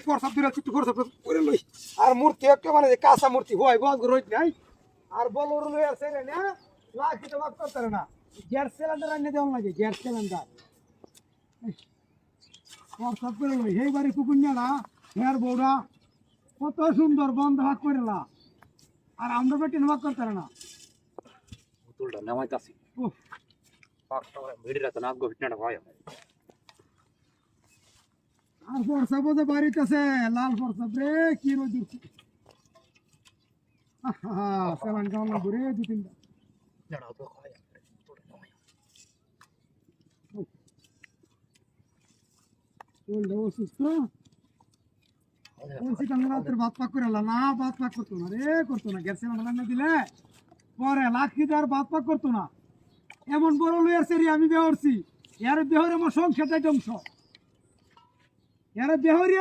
প্রসাদ দিলে একটু প্রসাদ করে লই আর মূর্তি একটা মানে কাঁচা মূর্তি হয় গজ রইত নাই আর বলর লই আছে রে না লাখি তো বাদ করতে না গ্যাস সিলিন্ডার আনি দেওয়া লাগে গ্যাস সিলিন্ডার প্রসাদ করে লই এই বাড়ি কুকুন্যারা হেয়ার বউরা কত সুন্দর বন্ধ ভাগ করেলা আর আমরা বেটি ভাগ করতে না বোতলটা নামাইতাছি পাকটা ভিড় রাতে নাক গো ভিটনাটা ভাই আর প্রসাদ বোধ বাড়িতেছে লাল প্রসাদ রে কি রোজ সেলান কেমন ঘুরে দু তিনটা দাঁড়াও তো খাই বোতলটা নামাই চললে অসুস্থ বলছি কাল রাতের ভাত পাক করে না ভাত পাক করতো না রে করতো না গ্যাস সিলিন্ডার দিলে পরে লাখি আর ভাত পাক করতো না এমন বড় লইয়ার সেরি আমি বেহরছি এর বেহরে আমার সংসারটাই ধ্বংস এর বেহরিয়া